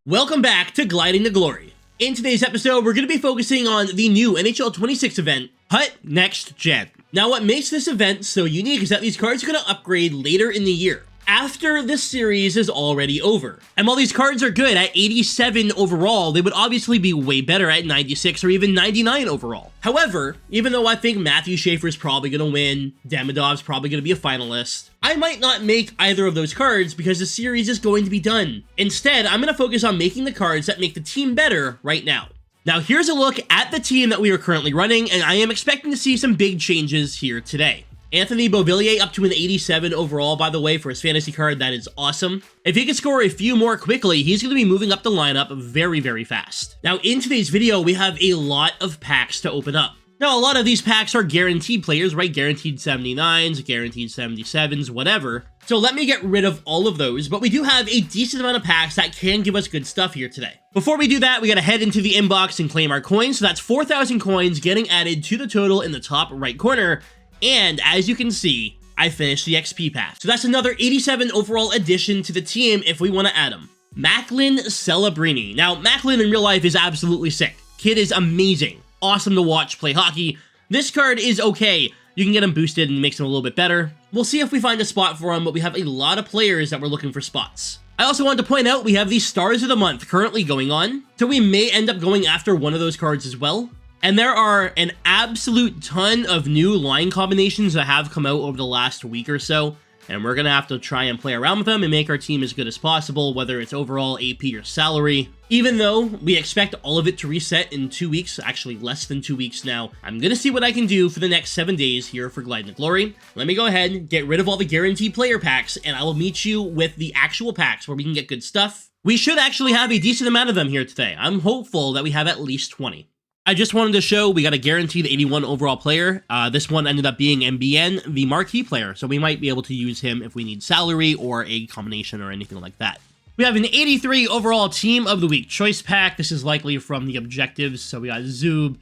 Welcome back to Gliding to Glory. In today's episode, we're going to be focusing on the new NHL 26 event, Hut Next Gen. Now, what makes this event so unique is that these cards are going to upgrade later in the year, after this series is already over. And while these cards are good at 87 overall, they would obviously be way better at 96 or even 99 overall. However, even though I think Matthew Schaefer's probably going to win, Demidov's probably going to be a finalist, I might not make either of those cards because the series is going to be done. Instead, I'm going to focus on making the cards that make the team better right now. Now, here's a look at the team that we are currently running, and I am expecting to see some big changes here today. Anthony Beauvillier up to an 87 overall, by the way, for his fantasy card. That is awesome. If he can score a few more quickly, he's going to be moving up the lineup very, very fast. Now, in today's video, we have a lot of packs to open up. Now, a lot of these packs are guaranteed players, right? Guaranteed 79s, guaranteed 77s, whatever. So let me get rid of all of those, but we do have a decent amount of packs that can give us good stuff here today. Before we do that, we gotta head into the inbox and claim our coins. So that's 4,000 coins getting added to the total in the top right corner. And as you can see, I finished the XP path. So that's another 87 overall addition to the team if we want to add him. Macklin Celebrini. Now, Macklin in real life is absolutely sick. Kid is amazing. Awesome to watch play hockey. This card is okay. You can get him boosted and makes him a little bit better. We'll see if we find a spot for him, but we have a lot of players that we're looking for spots. I also wanted to point out we have the Stars of the Month currently going on, so we may end up going after one of those cards as well. And there are an absolute ton of new line combinations that have come out over the last week or so, and we're going to have to try and play around with them and make our team as good as possible, whether it's overall AP or salary. Even though we expect all of it to reset in 2 weeks, actually less than 2 weeks now, I'm going to see what I can do for the next 7 days here for Gliding to Glory. Let me go ahead, get rid of all the guaranteed player packs, and I will meet you with the actual packs where we can get good stuff. We should actually have a decent amount of them here today. I'm hopeful that we have at least 20. I just wanted to show we got a guaranteed 81 overall player. This one ended up being MBN, the marquee player, so we might be able to use him if we need salary or a combination or anything like that. We have an 83 overall Team of the Week choice pack. This is likely from the objectives, so we got Zub,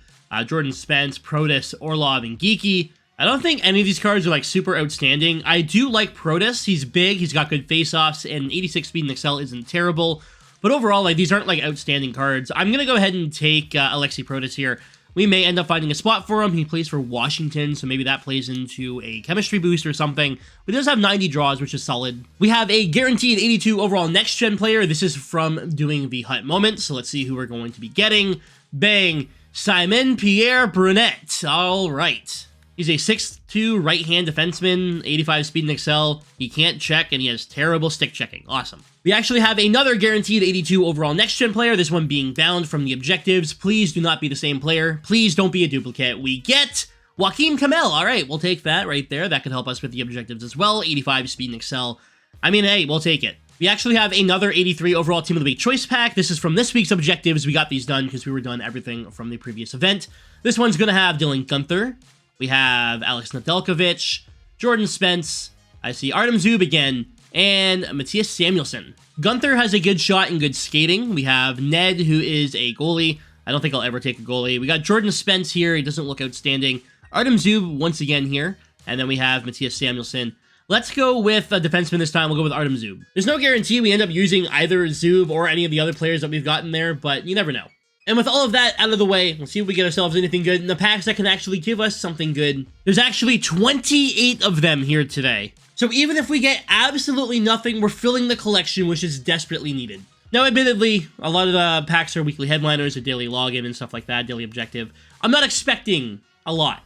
Jordan Spence, Protas, Orlov, and Geeky. I don't think any of these cards are like super outstanding. I do like Protas. He's big, he's got good face-offs, and 86 speed and excel isn't terrible. But overall, like, these aren't, like, outstanding cards. I'm going to go ahead and take Alexei Protas here. We may end up finding a spot for him. He plays for Washington, so maybe that plays into a chemistry boost or something. But he does have 90 draws, which is solid. We have a guaranteed 82 overall next-gen player. This is from doing the Hut moment, so let's see who we're going to be getting. Bang! Simon Pierre Brunet. All right. He's a 6'2" right-hand defenseman, 85 speed and excel. He can't check, and he has terrible stick checking. Awesome. We actually have another guaranteed 82 overall next-gen player, this one being bound from the objectives. Please do not be the same player. Please don't be a duplicate. We get Joaquim Kamel. All right, we'll take that right there. That could help us with the objectives as well. 85 speed and excel. I mean, hey, we'll take it. We actually have another 83 overall Team of the Week choice pack. This is from this week's objectives. We got these done because we were done everything from the previous event. This one's going to have Dylan Gunther. We have Alex Nedeljkovic, Jordan Spence, I see Artem Zub again, and Matthias Samuelsson. Gunther has a good shot and good skating. We have Ned, who is a goalie. I don't think I'll ever take a goalie. We got Jordan Spence here. He doesn't look outstanding. Artem Zub once again here. And then we have Matthias Samuelsson. Let's go with a defenseman this time. We'll go with Artem Zub. There's no guarantee we end up using either Zub or any of the other players that we've gotten there, but you never know. And with all of that out of the way, let's see if we get ourselves anything good in the packs that can actually give us something good. There's actually 28 of them here today. So even if we get absolutely nothing, we're filling the collection, which is desperately needed. Now, admittedly, a lot of the packs are weekly headliners, a daily login and stuff like that, daily objective. I'm not expecting a lot,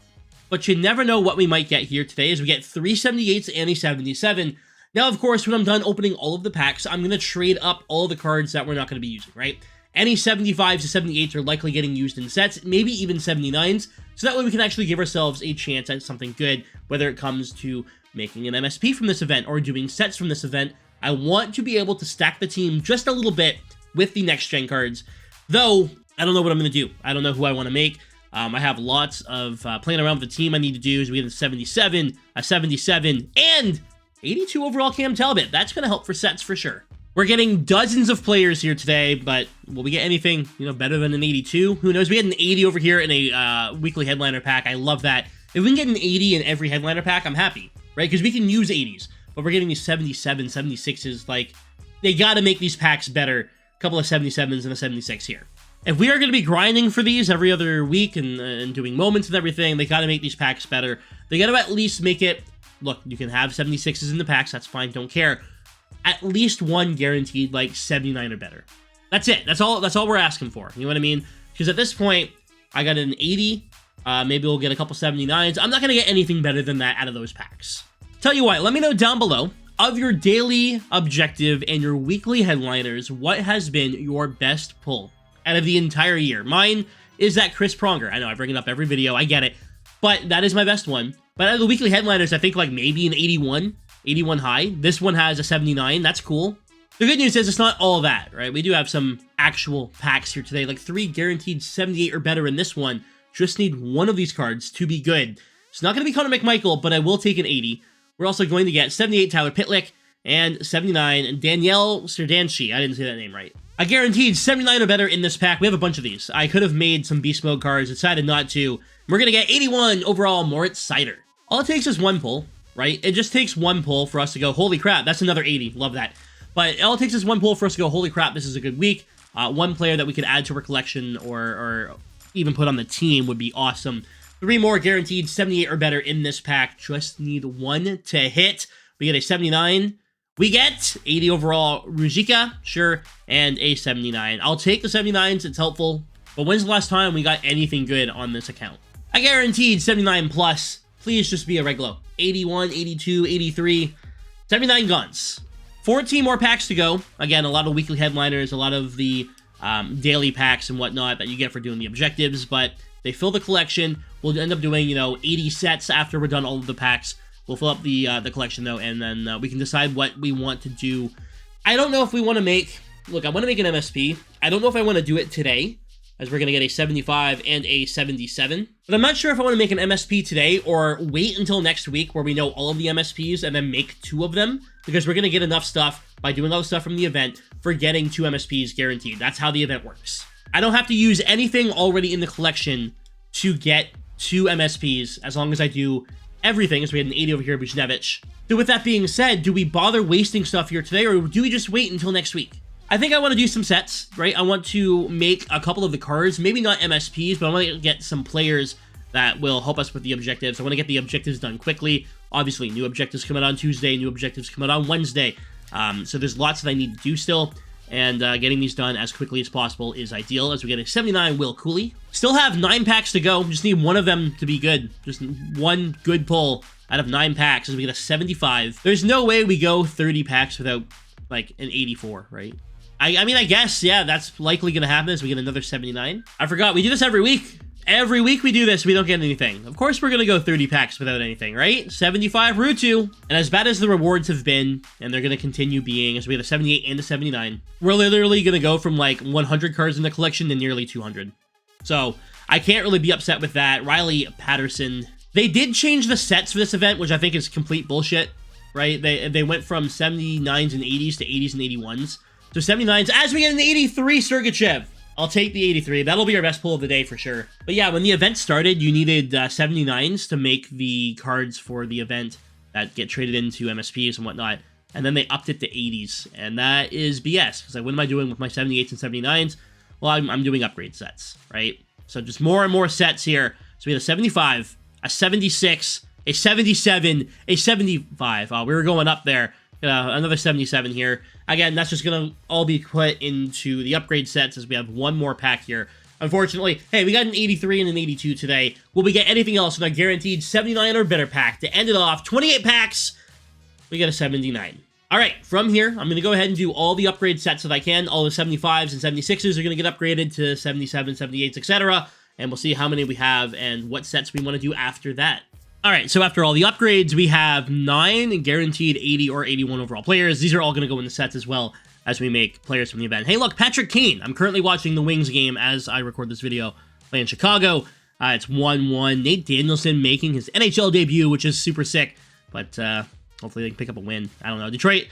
but you never know what we might get here today as we get 378s and a 77. Now, of course, when I'm done opening all of the packs, I'm going to trade up all the cards that we're not going to be using, right? Any 75s to 78s are likely getting used in sets, maybe even 79s, so that way we can actually give ourselves a chance at something good, whether it comes to making an MSP from this event or doing sets from this event. I want to be able to stack the team just a little bit with the next-gen cards, though I don't know what I'm going to do. I don't know who I want to make. I have lots of playing around with the team I need to do. So we have a 77, a 77, and 82 overall Cam Talbot. That's going to help for sets for sure. We're getting dozens of players here today, but will we get anything, better than an 82? Who knows? We had an 80 over here in a weekly headliner pack. I love that. If we can get an 80 in every headliner pack, I'm happy, right? Because we can use 80s, but we're getting these 77, 76s. Like, they got to make these packs better couple of 77s and a 76 here. If we are going to be grinding for these every other week and doing moments and everything, they got to make these packs better. They got to at least make it, look, you can have 76s in the packs, that's fine, don't care. At least one guaranteed, like 79 or better. That's it. That's all we're asking for. You know what I mean? Because at this point, I got an 80. Maybe we'll get a couple 79s. I'm not going to get anything better than that out of those packs. Tell you what, let me know down below, of your daily objective and your weekly headliners, what has been your best pull out of the entire year? Mine is that Chris Pronger. I know I bring it up every video, I get it, but that is my best one. But out of the weekly headliners, I think like maybe an 81 high. This one has a 79, that's cool. The good news is it's not all that, right? We do have some actual packs here today, like 3 guaranteed 78 or better in this one. Just need one of these cards to be good. It's not going to be Connor McMichael, but I will take an 80. We're also going to get 78 Tyler Pitlick and 79 Danielle Serdanchi. I didn't say that name right. I guaranteed 79 or better in this pack. We have a bunch of these. I could have made some beast mode cards, decided not to. We're going to get 81 overall Moritz Seider. All it takes is one pull, right? It just takes one pull for us to go, holy crap, that's another 80. Love that. But all it takes is one pull for us to go, holy crap, this is a good week. One player that we could add to our collection or even put on the team would be awesome. 3 more guaranteed 78 or better in this pack. Just need one to hit. We get a 79. We get 80 overall Ruzicka, sure, and a 79. I'll take the 79s, it's helpful. But when's the last time we got anything good on this account? I guaranteed 79 plus. Please just be a regular. 81, 82, 83, 79 guns. 14 more packs to go. Again, a lot of weekly headliners, a lot of the daily packs and whatnot that you get for doing the objectives, but they fill the collection. We'll end up doing, 80 sets after we're done all of the packs. We'll fill up the collection, though, and then we can decide what we want to do. I don't know if we want to make... Look, I want to make an MSP. I don't know if I want to do it today, as we're going to get a 75 and a 77. But I'm not sure if I want to make an MSP today or wait until next week where we know all of the MSPs and then make 2 of them, because we're going to get enough stuff by doing all the stuff from the event for getting 2 MSPs guaranteed. That's how the event works. I don't have to use anything already in the collection to get 2 MSPs as long as I do everything. So we had an 80 over here, Buchnevich. So with that being said, do we bother wasting stuff here today, or do we just wait until next week? I think I want to do some sets, right? I want to make a couple of the cards, maybe not MSPs, but I want to get some players that will help us with the objectives. I want to get the objectives done quickly. Obviously, new objectives come out on Tuesday, new objectives come out on Wednesday. So there's lots that I need to do still, and getting these done as quickly as possible is ideal, as we get a 79 Will Cooley. Still have 9 packs to go. Just need one of them to be good. Just one good pull out of 9 packs as we get a 75. There's no way we go 30 packs without, like, an 84, right? I mean, I guess, yeah, that's likely going to happen as we get another 79. I forgot, we do this every week. Every week we do this, we don't get anything. Of course we're going to go 30 packs without anything, right? 75 Rutu. And as bad as the rewards have been, and they're going to continue being, as we have a 78 and a 79, we're literally going to go from like 100 cards in the collection to nearly 200. So I can't really be upset with that. Riley Patterson. They did change the sets for this event, which I think is complete bullshit, right? They went from 79s and 80s to 80s and 81s. So 79s, as we get an 83 Sergachev. I'll take the 83. That'll be our best pull of the day for sure. But yeah, when the event started, you needed 79s to make the cards for the event that get traded into MSPs and whatnot. And then they upped it to 80s. And that is BS. Because like, what am I doing with my 78s and 79s? Well, I'm doing upgrade sets, right? So just more and more sets here. So we had a 75, a 76, a 77, a 75. We were going up there. Another 77 here. Again, that's just going to all be put into the upgrade sets as we have one more pack here. Unfortunately, hey, we got an 83 and an 82 today. Will we get anything else in our guaranteed 79 or better pack to end it off? 28 packs, we get a 79. All right, from here, I'm going to go ahead and do all the upgrade sets that I can. All the 75s and 76s are going to get upgraded to 77, 78s, etc. And we'll see how many we have and what sets we want to do after that. All right, so after all the upgrades, we have 9 guaranteed 80 or 81 overall players. These are all going to go in the sets as well as we make players from the event. Hey, look, Patrick Kane. I'm currently watching the Wings game as I record this video, playing Chicago. It's 1-1. Nate Danielson making his NHL debut, which is super sick, but hopefully they can pick up a win. I don't know. Detroit,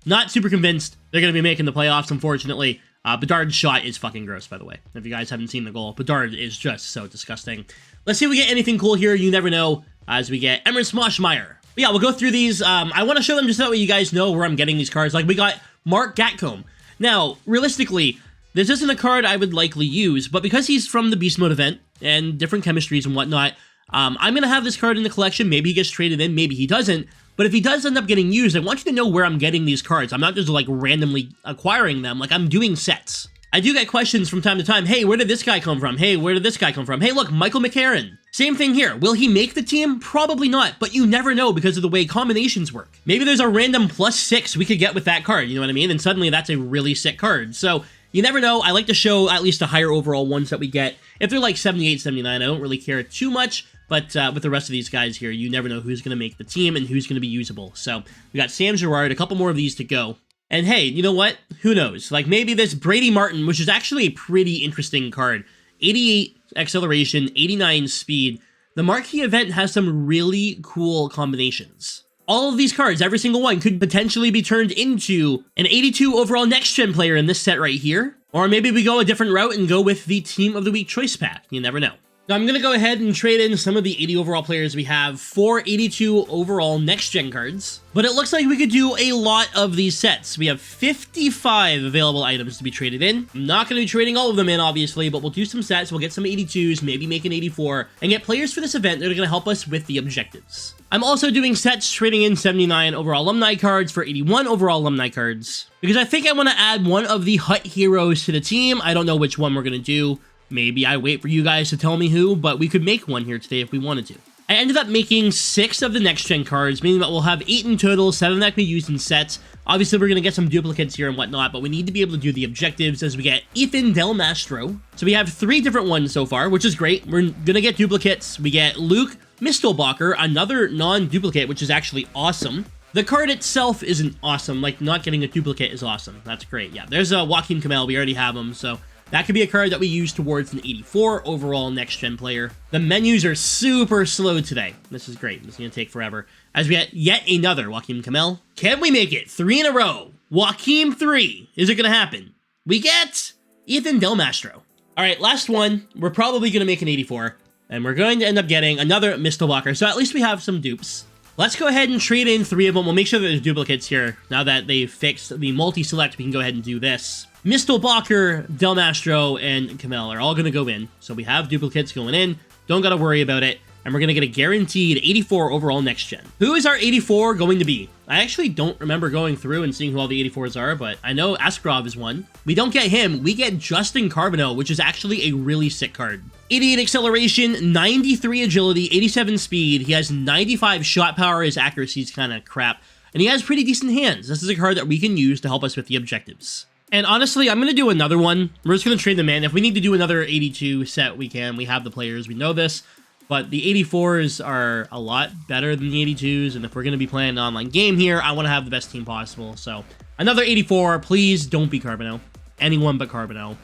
not super convinced they're going to be making the playoffs, unfortunately. Bedard's shot is fucking gross, by the way. If you guys haven't seen the goal, Bedard is just so disgusting. Let's see if we get anything cool here. You never know. As we get Emmer Smoshmeyer. But yeah, we'll go through these. I want to show them just so that way you guys know where I'm getting these cards. Like, we got Mark Gatcomb. Now, realistically, this isn't a card I would likely use, but because he's from the Beast Mode event and different chemistries and whatnot, I'm going to have this card in the collection. Maybe he gets traded in, maybe he doesn't. But if he does end up getting used, I want you to know where I'm getting these cards. I'm not just like randomly acquiring them, like I'm doing sets. I do get questions from time to time. Hey, where did this guy come from? Hey, where did this guy come from? Hey, look, Michael McCarron. Same thing here. Will he make the team? Probably not, but you never know because of the way combinations work. Maybe there's a random +6 we could get with that card, you know what I mean? And suddenly that's a really sick card. So you never know. I like to show at least the higher overall ones that we get. If they're like 78, 79, I don't really care too much. But with the rest of these guys here, you never know who's going to make the team and who's going to be usable. So we got Sam Girard, a couple more of these to go. And hey, you know what? Who knows? Like maybe this Brady Martin, which is actually a pretty interesting card. 88 acceleration, 89 speed. The marquee event has some really cool combinations. All of these cards, every single one, could potentially be turned into an 82 overall next-gen player in this set right here. Or maybe we go a different route and go with the Team of the Week choice pack. You never know. Now, I'm going to go ahead and trade in some of the 80 overall players we have for 82 overall next-gen cards. But it looks like we could do a lot of these sets. We have 55 available items to be traded in. I'm not going to be trading all of them in, obviously, but we'll do some sets. We'll get some 82s, maybe make an 84, and get players for this event that are going to help us with the objectives. I'm also doing sets trading in 79 overall alumni cards for 81 overall alumni cards, because I think I want to add one of the Hut heroes to the team. I don't know which one we're going to do. Maybe I wait for you guys to tell me who, but we could make one here today if we wanted to. I ended up making 6 of the next-gen cards, meaning that we'll have 8 in total, 7 that can be used in sets. Obviously, we're going to get some duplicates here and whatnot, but we need to be able to do the objectives as we get Ethan Del Mastro. So we have 3 different ones so far, which is great. We're going to get duplicates. We get Luke Mistelbacher, another non-duplicate, which is actually awesome. The card itself isn't awesome. Like, not getting a duplicate is awesome. That's great. Yeah, there's a Joaquin Kamel. We already have him, so that could be a card that we use towards an 84 overall next-gen player. The menus are super slow today. This is great. This is going to take forever. As we get yet another Joaquin Kamel. Can we make it? 3 in a row. Joaquin 3. Is it going to happen? We get Ethan Del Mastro. All right, last one. We're probably going to make an 84. And we're going to end up getting another Mistelbacher. So at least we have some dupes. Let's go ahead and trade in 3 of them. We'll make sure that there's duplicates here. Now that they've fixed the multi-select, we can go ahead and do this. Mistelbacher, Del Mastro, and Kamel are all going to go in. So we have duplicates going in. Don't got to worry about it. And we're going to get a guaranteed 84 overall next gen. Who is our 84 going to be? I actually don't remember going through and seeing who all the 84s are, but I know Askarov is one. We don't get him. We get Justin Carbonneau, which is actually a really sick card. 88 acceleration, 93 agility, 87 speed. He has 95 shot power. His accuracy is kind of crap. And he has pretty decent hands. This is a card that we can use to help us with the objectives. And honestly, I'm going to do another one. We're just going to trade them in. If we need to do another 82 set, we can. We have the players. We know this. But the 84s are a lot better than the 82s. And if we're going to be playing an online game here, I want to have the best team possible. So another 84. Please don't be Carbonneau. Anyone but Carbonneau.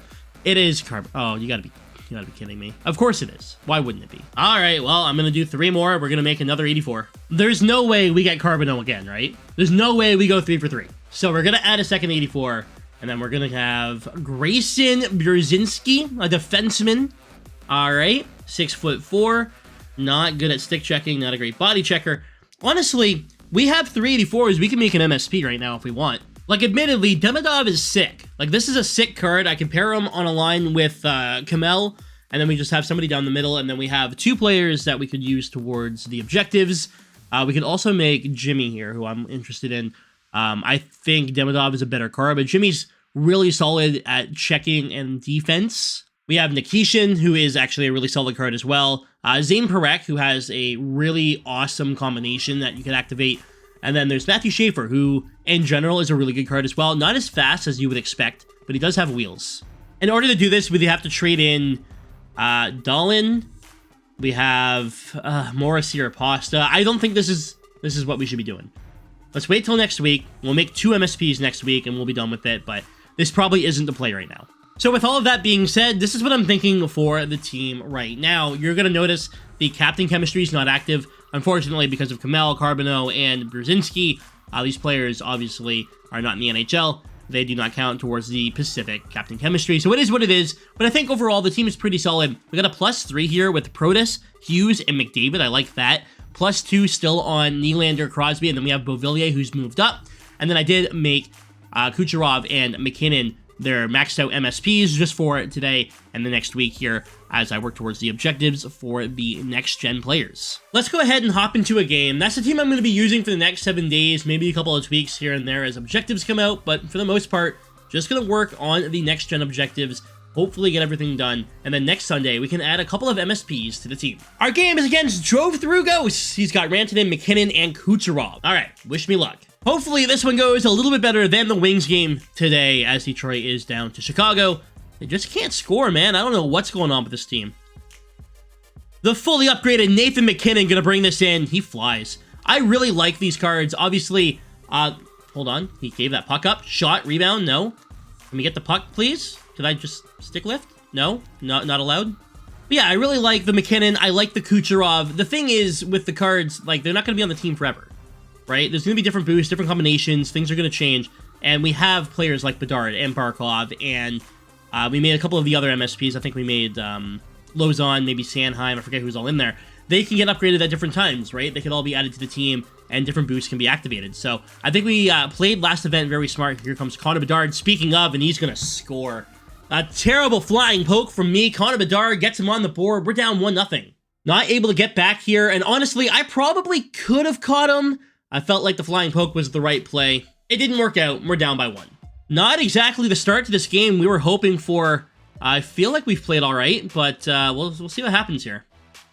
It is Carbonneau. Oh, you got to be kidding me. Of course it is. Why wouldn't it be? All right, well, I'm going to do 3 more. We're going to make another 84. There's no way we get Carbonneau again, right? There's no way we go 3 for 3. So we're going to add a second 84. And then we're going to have Grayson Brzezinski, a defenseman. All right, 6'4", not good at stick checking, not a great body checker. Honestly, we have 384s. We can make an MSP right now if we want. Like, admittedly, Demidov is sick. Like, this is a sick card. I can pair him on a line with Kamel, and then we just have somebody down the middle, and then we have 2 players that we could use towards the objectives. We could also make Jimmy here, who I'm interested in. I think Demidov is a better card, but Jimmy's really solid at checking and defense. We have Nikishin, who is actually a really solid card as well. Zane Parekh, who has a really awesome combination that you can activate. And then there's Matthew Schaefer, who in general is a really good card as well. Not as fast as you would expect, but he does have wheels. In order to do this, we have to trade in Dahlin. We have Morris Pasta. I don't think this is what we should be doing. Let's wait till next week. We'll make 2 MSPs next week, and we'll be done with it. But this probably isn't the play right now. So with all of that being said, this is what I'm thinking for the team right now. You're going to notice the captain chemistry is not active, unfortunately, because of Kamel, Carbonneau, and Brzezinski. These players obviously are not in the NHL. They do not count towards the Pacific captain chemistry. So it is what it is. But I think overall, the team is pretty solid. We got a +3 here with Protas, Hughes, and McDavid. I like that. +2 still on Nylander, Crosby, and then we have Beauvillier, who's moved up. And then I did make Kucherov and McKinnon their maxed out MSPs just for today and the next week here as I work towards the objectives for the next gen players. Let's go ahead and hop into a game. That's the team I'm going to be using for the next 7 days, maybe a couple of tweaks here and there as objectives come out, but for the most part, just going to work on the next gen objectives, hopefully get everything done, and then next Sunday we can add a couple of MSPs to the team. Our game is against Drove Through Ghosts. He's got Rantanen, McKinnon, and Kucherov. All right, wish me luck. Hopefully this one goes a little bit better than the Wings game today as Detroit is down to Chicago. They just can't score, man. I don't know what's going on with this team. The fully upgraded Nathan McKinnon gonna bring this in. He flies. I really like these cards. Obviously, hold on. He gave that puck up. Shot, rebound, no. Can we get the puck, please? Could I just stick lift? No, not allowed. But yeah, I really like the McKinnon. I like the Kucherov. The thing is, with the cards, like, they're not gonna be on the team forever. Right? There's going to be different boosts, different combinations, things are going to change, and we have players like Bedard and Barkov, and we made a couple of the other MSPs. I think we made Lozon, maybe Sanheim, I forget who's all in there. They can get upgraded at different times, right? They can all be added to the team, and different boosts can be activated. So I think we played last event very smart. Here comes Connor Bedard, speaking of, and he's going to score. A terrible flying poke from me. Connor Bedard gets him on the board. We're down 1-0. Not able to get back here, and honestly, I probably could have caught him. I felt like the flying poke was the right play. It didn't work out. We're down by 1. Not exactly the start to this game we were hoping for. I feel like we've played all right, but we'll see what happens here.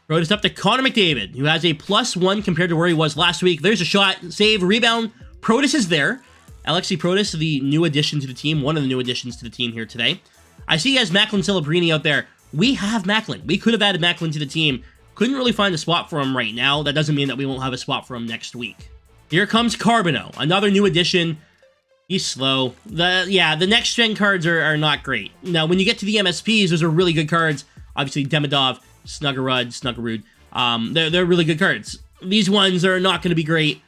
Throw this up to Connor McDavid, who has a +1 compared to where he was last week. There's a shot, save, rebound. Protas is there. Alexi Protas, the new addition to the team, one of the new additions to the team here today. I see he has Macklin Celebrini out there. We have Macklin. We could have added Macklin to the team. Couldn't really find a spot for him right now. That doesn't mean that we won't have a spot for him next week. Here comes Carbonneau, another new addition. He's slow. The next gen cards are not great. Now, when you get to the MSPs, those are really good cards. Obviously, Demidov, Snuggerud. They're really good cards. These ones are not going to be great.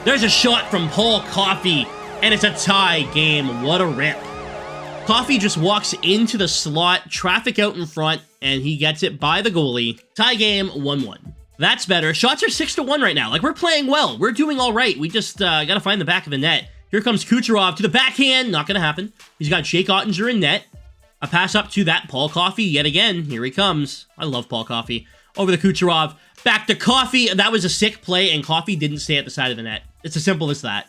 There's a shot from Paul Coffey, and it's a tie game. What a rip. Coffey just walks into the slot, traffic out in front, and he gets it by the goalie. Tie game, 1-1. That's better. Shots are 6-1 right now. Like, we're playing well. We're doing all right. We just got to find the back of the net. Here comes Kucherov to the backhand. Not going to happen. He's got Jake Ottinger in net. A pass up to that Paul Coffey yet again. Here he comes. I love Paul Coffey. Over the Kucherov. Back to Coffey. That was a sick play, and Coffey didn't stay at the side of the net. It's as simple as that.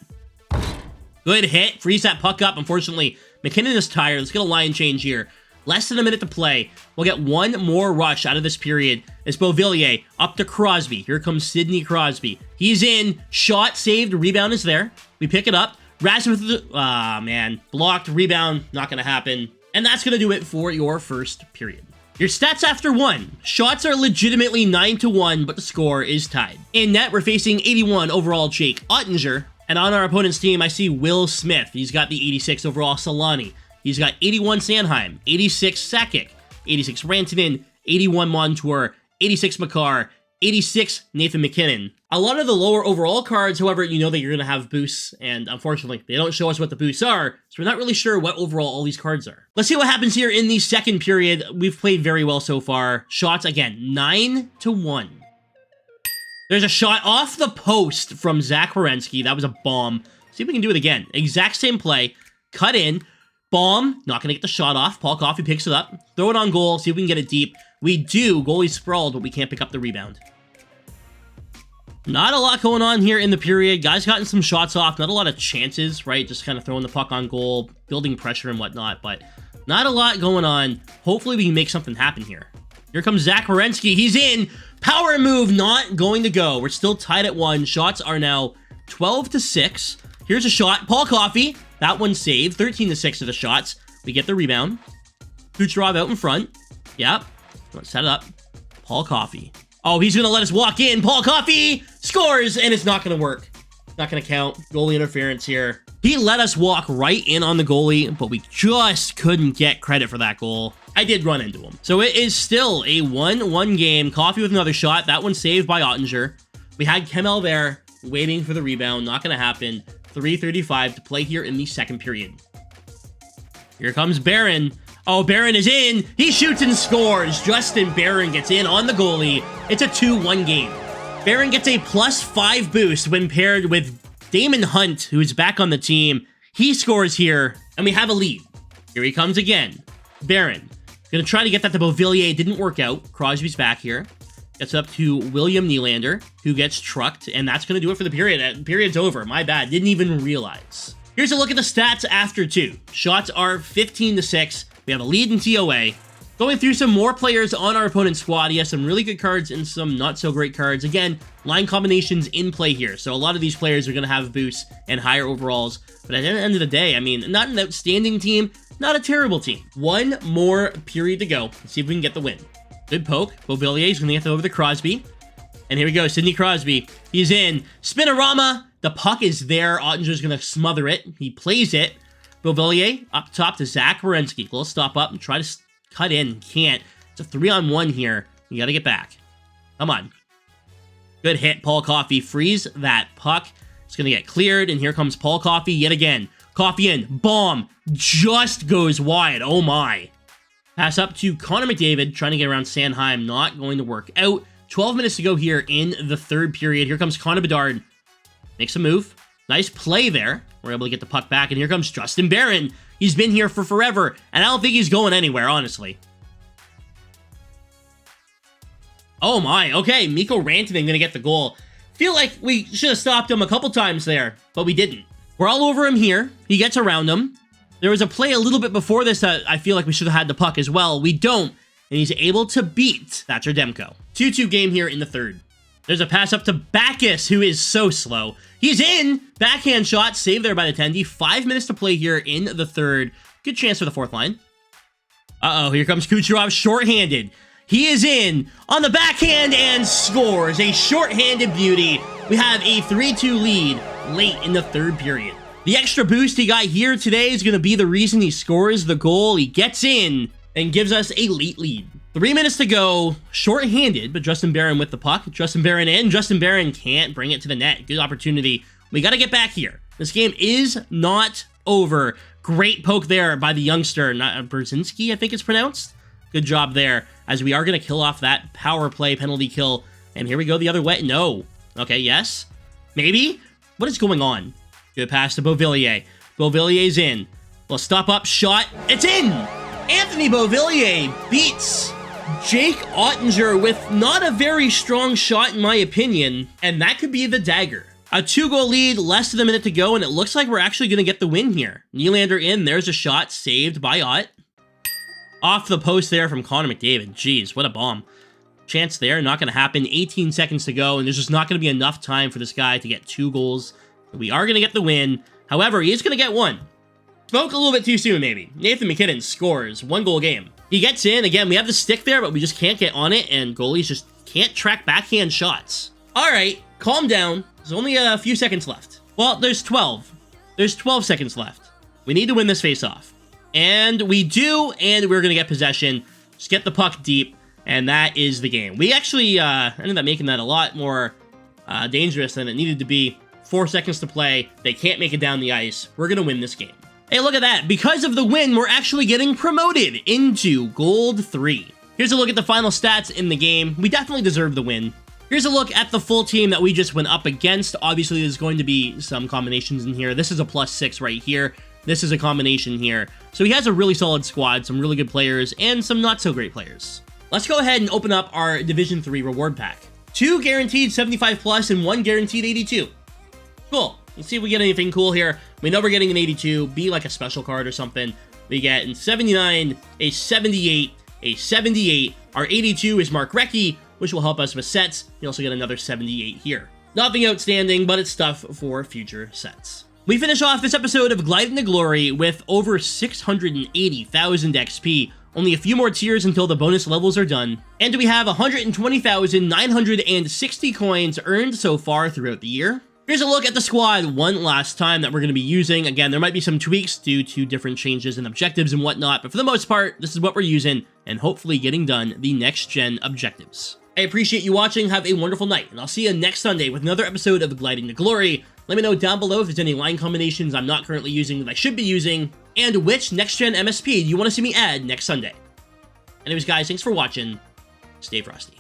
Good hit. Freeze that puck up. Unfortunately, McKinnon is tired. Let's get a line change here. Less than a minute to play. We'll get one more rush out of this period. It's Beauvillier up to Crosby. Here comes Sidney Crosby. He's in. Shot, saved, rebound is there. We pick it up. Rasmus, man. Blocked, rebound, not going to happen. And that's going to do it for your first period. Your stats after 1. Shots are legitimately 9-1, but the score is tied. In net, we're facing 81 overall Jake Ottinger. And on our opponent's team, I see Will Smith. He's got the 86 overall Solani. He's got 81 Sanheim, 86 Sakic, 86 Rantanen, 81 Montour, 86 Makar, 86 Nathan McKinnon. A lot of the lower overall cards, however, you know that you're going to have boosts, and unfortunately, they don't show us what the boosts are, so we're not really sure what overall all these cards are. Let's see what happens here in the second period. We've played very well so far. Shots, again, 9-1. There's a shot off the post from Zach Werenski. That was a bomb. See if we can do it again. Exact same play. Cut in. Bomb, not going to get the shot off. Paul Coffey picks it up. Throw it on goal, see if we can get it deep. We do. Goalie sprawled, but we can't pick up the rebound. Not a lot going on here in the period. Guys gotten some shots off. Not a lot of chances, right? Just kind of throwing the puck on goal, building pressure and whatnot, but not a lot going on. Hopefully we can make something happen here. Here comes Zach Werenski. He's in. Power move, not going to go. We're still tied at 1. Shots are now 12-6. Here's a shot. Paul Coffey. That one saved. 13-6 of the shots. We get the rebound. Kucherov out in front. Yep. Let's set it up. Paul Coffey. Oh, he's going to let us walk in. Paul Coffey scores, and it's not going to work. Not going to count. Goalie interference here. He let us walk right in on the goalie, but we just couldn't get credit for that goal. I did run into him. So it is still a 1-1 game. Coffey with another shot. That one saved by Ottinger. We had Kemel there waiting for the rebound. Not going to happen. 3:35 to play here in the second period. Here comes Barron. Oh, Barron is in. He shoots and scores. Justin Barron gets in on the goalie. It's a 2-1 game. Barron gets a +5 boost when paired with Damon Hunt, who is back on the team, he scores here, and we have a lead. Here he comes again. Barron. Gonna try to get that to Beauvillier. Didn't work out. Crosby's back here. Gets up to William Nylander, who gets trucked, and that's gonna do it for the period. Period's over. My bad. Didn't even realize. Here's a look at the stats after 2. Shots are 15-6. We have a lead in TOA. Going through some more players on our opponent's squad. He has some really good cards and some not so great cards. Again, line combinations in play here. So a lot of these players are going to have boosts and higher overalls. But at the end of the day, I mean, not an outstanding team, not a terrible team. One more period to go. Let's see if we can get the win. Good poke. Beauvillier is going to get over to Crosby. And here we go, Sidney Crosby. He's in. Spinorama. The puck is there. Ottinger's going to smother it. He plays it. Beauvillier up top to Zach Werenski. We'll stop up and try to cut in. Can't. It's a 3-on-1 here. You got to get back. Come on. Good hit. Paul Coffey frees that puck. It's going to get cleared, and here comes Paul Coffey yet again. Coffey in. Bomb. Just goes wide. Oh my. Pass up to Connor McDavid, trying to get around Sanheim. Not going to work out. 12 minutes to go here in the third period. Here comes Connor Bedard. Makes a move. Nice play there. We're able to get the puck back, and here comes Justin Barron. He's been here for forever, and I don't think he's going anywhere, honestly. Oh my, okay, Mikko Rantanen gonna get the goal. Feel like we should have stopped him a couple times there, but we didn't. We're all over him here. He gets around him. There was a play a little bit before this that I feel like we should have had the puck as well. We don't, and he's able to beat Thatcher Demko. 2-2 game here in the third. There's a pass up to Backus, who is so slow. He's in! Backhand shot, saved there by the Tendy. 5 minutes to play here in the third. Good chance for the fourth line. Uh-oh, here comes Kucherov, shorthanded. He is in on the backhand and scores. A shorthanded beauty. We have a 3-2 lead late in the third period. The extra boost he got here today is going to be the reason he scores the goal. He gets in and gives us a late lead. 3 minutes to go, short-handed, but Justin Barron with the puck. Justin Barron in. Justin Barron can't bring it to the net. Good opportunity. We got to get back here. This game is not over. Great poke there by the youngster, not Brzezinski, I think it's pronounced. Good job there, as we are going to kill off that power play penalty kill. And here we go the other way. No. Okay, yes. Maybe? What is going on? Good pass to Beauvillier. Beauvillier's in. Well, stop up, shot. It's in! Anthony Beauvillier beats Jake Ottinger with not a very strong shot in my opinion, and that could be the dagger. A 2-goal lead, less than a minute to go, and it looks like we're actually going to get the win here. Nylander in, there's a shot saved by Ott. Off the post there from Connor McDavid. Jeez, what a bomb. Chance there, not going to happen. 18 seconds to go, and there's just not going to be enough time for this guy to get 2 goals. We are going to get the win. However, he is going to get 1. Spoke a little bit too soon, maybe. Nathan MacKinnon scores. 1-goal game. He gets in. Again, we have the stick there, but we just can't get on it, and goalies just can't track backhand shots. All right, calm down. There's only a few seconds left. Well, there's 12. There's 12 seconds left. We need to win this face-off. And we do, and we're going to get possession. Just get the puck deep, and that is the game. We actually ended up making that a lot more dangerous than it needed to be. 4 seconds to play. They can't make it down the ice. We're going to win this game. Hey, look at that. Because of the win, we're actually getting promoted into Gold 3. Here's a look at the final stats in the game. We definitely deserve the win. Here's a look at the full team that we just went up against. Obviously, there's going to be some combinations in here. This is a +6 right here. This is a combination here. So he has a really solid squad, some really good players, and some not-so-great players. Let's go ahead and open up our Division 3 reward pack. 2 guaranteed 75+ and 1 guaranteed 82. Cool. Let's see if we get anything cool here. We know we're getting an 82, be like a special card or something. We get a 79, a 78, a 78. Our 82 is Mark Recchi, which will help us with sets. You also get another 78 here. Nothing outstanding, but it's stuff for future sets. We finish off this episode of Gliding to Glory with over 680,000 XP. Only a few more tiers until the bonus levels are done. And we have 120,960 coins earned so far throughout the year. Here's a look at the squad one last time that we're going to be using. Again, there might be some tweaks due to different changes in objectives and whatnot, but for the most part, this is what we're using and hopefully getting done the next-gen objectives. I appreciate you watching. Have a wonderful night, and I'll see you next Sunday with another episode of Gliding to Glory. Let me know down below if there's any line combinations I'm not currently using that I should be using, and which next-gen MSP do you want to see me add next Sunday. Anyways, guys, thanks for watching. Stay frosty.